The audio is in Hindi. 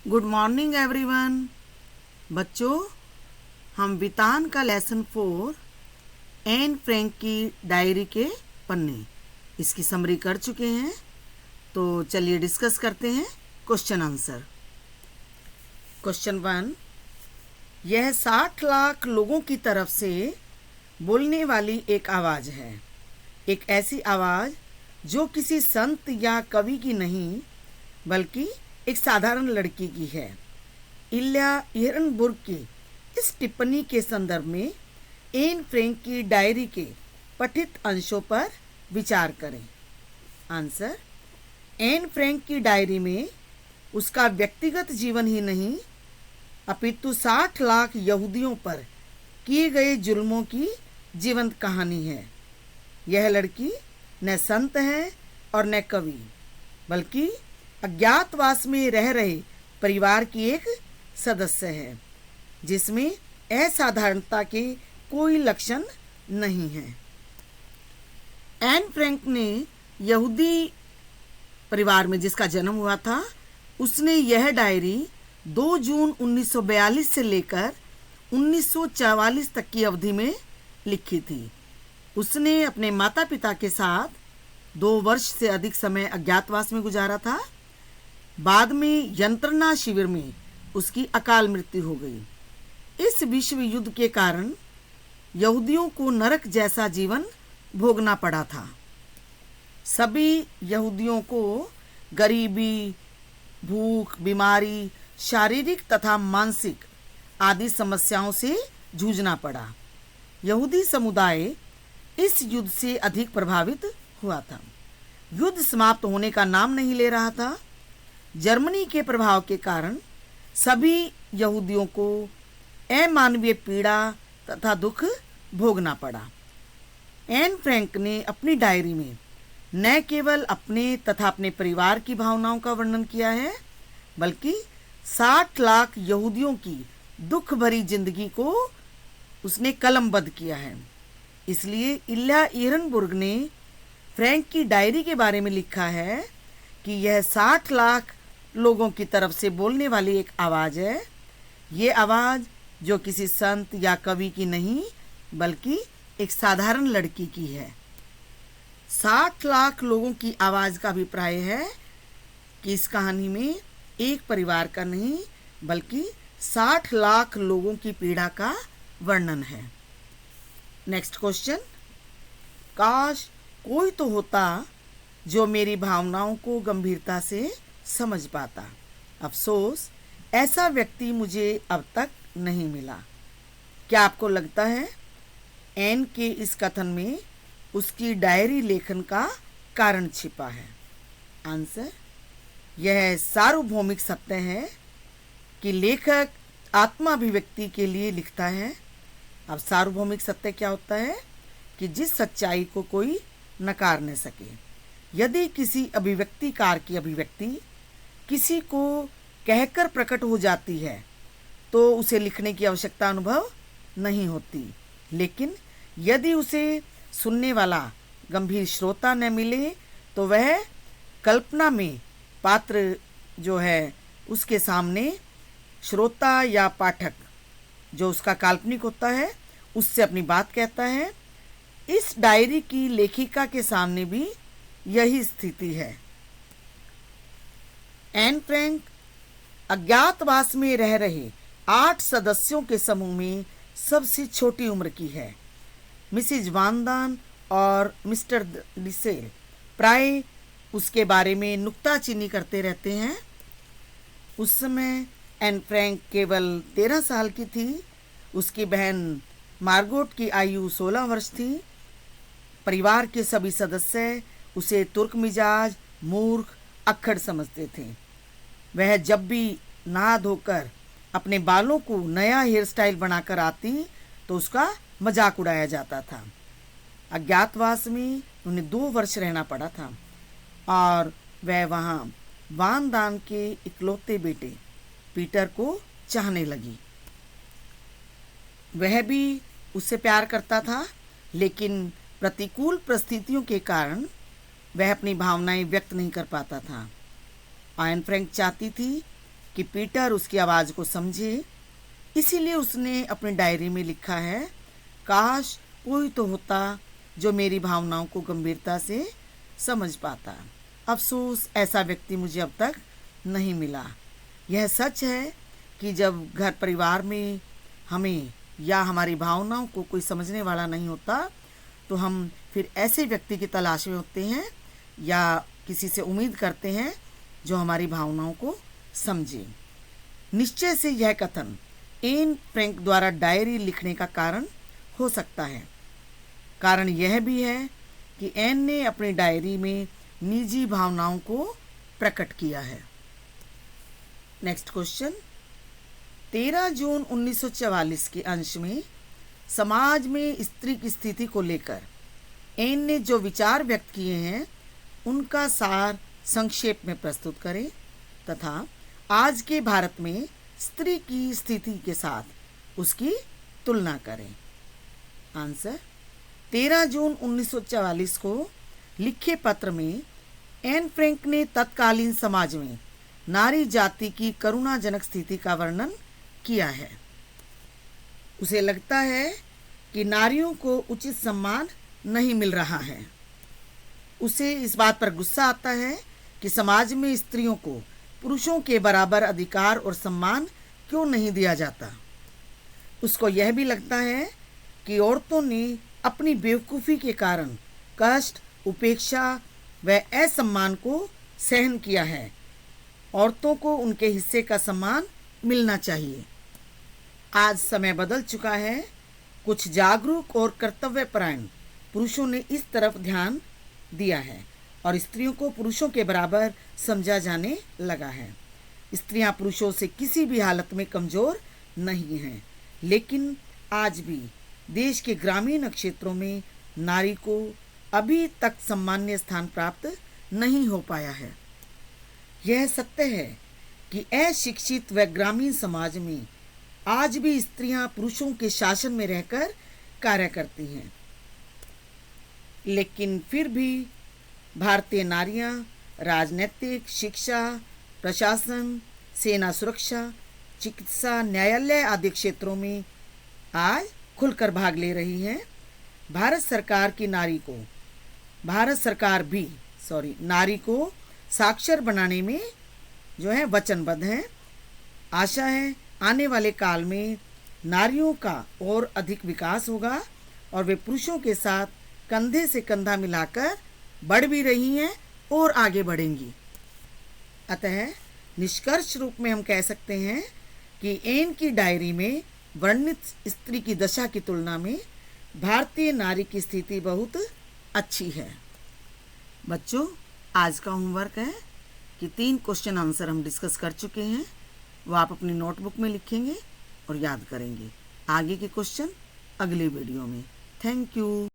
Good morning everyone. बच्चों, हम वितान का लेसन 4 एन फ्रैंक की डायरी के पन्ने इसकी समरी कर चुके हैं। तो चलिए डिस्कस करते हैं क्वेश्चन आंसर। क्वेश्चन 1, यह 60 लाख लोगों की तरफ से बोलने वाली एक आवाज़ है। एक ऐसी आवाज़ जो किसी संत या कवि की नहीं बल्कि एक साधारण लड़की की है। इल्या इहरनबुर्ग की इस टिप्पणी के संदर्भ में एन फ्रैंक की डायरी के पठित अंशों पर विचार करें। आंसर, एन फ्रैंक की डायरी में उसका व्यक्तिगत जीवन ही नहीं अपितु 60 लाख यहूदियों पर किए गए जुल्मों की जीवंत कहानी है। यह लड़की न संत है और न कवि, बल्कि अज्ञातवास में रह रहे परिवार की एक सदस्य है जिसमें असाधारणता के कोई लक्षण नहीं है। एन फ्रैंक ने यहूदी परिवार में जिसका जन्म हुआ था, उसने यह डायरी 2 जून 1942 से लेकर 1944 तक की अवधि में लिखी थी। उसने अपने माता पिता के साथ 2 वर्ष से अधिक समय अज्ञातवास में गुजारा था। बाद में यंत्रणा शिविर में उसकी अकाल मृत्यु हो गई। इस विश्व युद्ध के कारण यहूदियों को नरक जैसा जीवन भोगना पड़ा था। सभी यहूदियों को गरीबी, भूख, बीमारी, शारीरिक तथा मानसिक आदि समस्याओं से जूझना पड़ा। यहूदी समुदाय इस युद्ध से अधिक प्रभावित हुआ था। युद्ध समाप्त होने का नाम नहीं ले रहा था। जर्मनी के प्रभाव के कारण सभी यहूदियों को अमानवीय पीड़ा तथा दुख भोगना पड़ा। एन फ्रैंक ने अपनी डायरी में न केवल अपने तथा अपने परिवार की भावनाओं का वर्णन किया है, बल्कि 60 लाख यहूदियों की दुख भरी जिंदगी को उसने कलमबद्ध किया है। इसलिए इल्या इहरनबुर्ग ने फ्रैंक की डायरी के बारे में लिखा है कि यह 60 लाख लोगों की तरफ से बोलने वाली एक आवाज़ है। ये आवाज़ जो किसी संत या कवि की नहीं बल्कि एक साधारण लड़की की है। 60 लाख लोगों की आवाज़ का अभिप्राय है कि इस कहानी में एक परिवार का नहीं बल्कि 60 लाख लोगों की पीड़ा का वर्णन है। नेक्स्ट क्वेश्चन, काश कोई तो होता जो मेरी भावनाओं को गंभीरता से समझ पाता। अफसोस ऐसा व्यक्ति मुझे अब तक नहीं मिला। क्या आपको लगता है एन के इस कथन में उसकी डायरी लेखन का कारण छिपा है? आंसर, यह सार्वभौमिक सत्य है कि लेखक आत्माभिव्यक्ति के लिए लिखता है। अब सार्वभौमिक सत्य क्या होता है कि जिस सच्चाई को कोई नकार न सके। यदि किसी अभिव्यक्तिकार की अभिव्यक्ति किसी को कहकर प्रकट हो जाती है तो उसे लिखने की आवश्यकता अनुभव नहीं होती। लेकिन यदि उसे सुनने वाला गंभीर श्रोता न मिले तो वह कल्पना में पात्र जो है उसके सामने श्रोता या पाठक जो उसका काल्पनिक होता है उससे अपनी बात कहता है। इस डायरी की लेखिका के सामने भी यही स्थिति है। एन फ्रैंक अज्ञातवास में रह रहे 8 सदस्यों के समूह में सबसे छोटी उम्र की है। मिसिज वानदान और मिस्टर डिसेल प्राय उसके बारे में नुक्ताचीनी करते रहते हैं। उस समय एन फ्रैंक केवल 13 साल की थी। उसकी बहन मार्गोट की आयु 16 वर्ष थी। परिवार के सभी सदस्य उसे तुर्क मिजाज, मूर्ख, अक्खड़ समझते थे। वह जब भी नहा धोकर अपने बालों को नया हेयर स्टाइल बनाकर आती तो उसका मजाक उड़ाया जाता था। अज्ञातवास में उन्हें 2 वर्ष रहना पड़ा था और वह वहाँ वानदान के इकलौते बेटे पीटर को चाहने लगी। वह भी उससे प्यार करता था, लेकिन प्रतिकूल परिस्थितियों के कारण वह अपनी भावनाएं व्यक्त नहीं कर पाता था। एन फ्रैंक चाहती थी कि पीटर उसकी आवाज़ को समझे, इसीलिए उसने अपनी डायरी में लिखा है, काश कोई तो होता जो मेरी भावनाओं को गंभीरता से समझ पाता। अफसोस ऐसा व्यक्ति मुझे अब तक नहीं मिला। यह सच है कि जब घर परिवार में हमें या हमारी भावनाओं को कोई समझने वाला नहीं होता तो हम फिर ऐसे व्यक्ति की तलाश में होते हैं या किसी से उम्मीद करते हैं जो हमारी भावनाओं को समझे। निश्चय से यह कथन एन फ्रैंक द्वारा डायरी लिखने का कारण हो सकता है। कारण यह भी है कि एन ने अपनी डायरी में निजी भावनाओं को प्रकट किया है। नेक्स्ट क्वेश्चन, 13 जून 1944 के अंश में समाज में स्त्री की स्थिति को लेकर एन ने जो विचार व्यक्त किए हैं उनका सार संक्षेप में प्रस्तुत करें तथा आज के भारत में स्त्री की स्थिति के साथ उसकी तुलना करें। आंसर, 13 जून 1944 को लिखे पत्र में एन फ्रैंक ने तत्कालीन समाज में नारी जाति की करुणाजनक स्थिति का वर्णन किया है। उसे लगता है कि नारियों को उचित सम्मान नहीं मिल रहा है। उसे इस बात पर गुस्सा आता है कि समाज में स्त्रियों को पुरुषों के बराबर अधिकार और सम्मान क्यों नहीं दिया जाता। उसको यह भी लगता है कि औरतों ने अपनी बेवकूफ़ी के कारण कष्ट, उपेक्षा व असम्मान को सहन किया है। औरतों को उनके हिस्से का सम्मान मिलना चाहिए। आज समय बदल चुका है। कुछ जागरूक और कर्तव्यपरायण पुरुषों ने इस तरफ ध्यान दिया है और स्त्रियों को पुरुषों के बराबर समझा जाने लगा है। स्त्रियां पुरुषों से किसी भी हालत में कमज़ोर नहीं हैं, लेकिन आज भी देश के ग्रामीण क्षेत्रों में नारी को अभी तक सम्मान्य स्थान प्राप्त नहीं हो पाया है। यह सत्य है कि अशिक्षित व ग्रामीण समाज में आज भी स्त्रियां पुरुषों के शासन में रहकर कार्य करती हैं, लेकिन फिर भी भारतीय नारियां राजनीतिक, शिक्षा, प्रशासन, सेना सुरक्षा, चिकित्सा, न्यायालय आदि क्षेत्रों में आज खुलकर भाग ले रही हैं। भारत सरकार भी नारी को साक्षर बनाने में जो है वचनबद्ध है। आशा है आने वाले काल में नारियों का और अधिक विकास होगा और वे पुरुषों के साथ कंधे से कंधा मिलाकर बढ़ भी रही हैं और आगे बढ़ेंगी। अतः निष्कर्ष रूप में हम कह सकते हैं कि एन की डायरी में वर्णित स्त्री की दशा की तुलना में भारतीय नारी की स्थिति बहुत अच्छी है। बच्चों, आज का होमवर्क है कि 3 क्वेश्चन आंसर हम डिस्कस कर चुके हैं, वो आप अपनी नोटबुक में लिखेंगे और याद करेंगे। आगे के क्वेश्चन अगले वीडियो में। Thank you.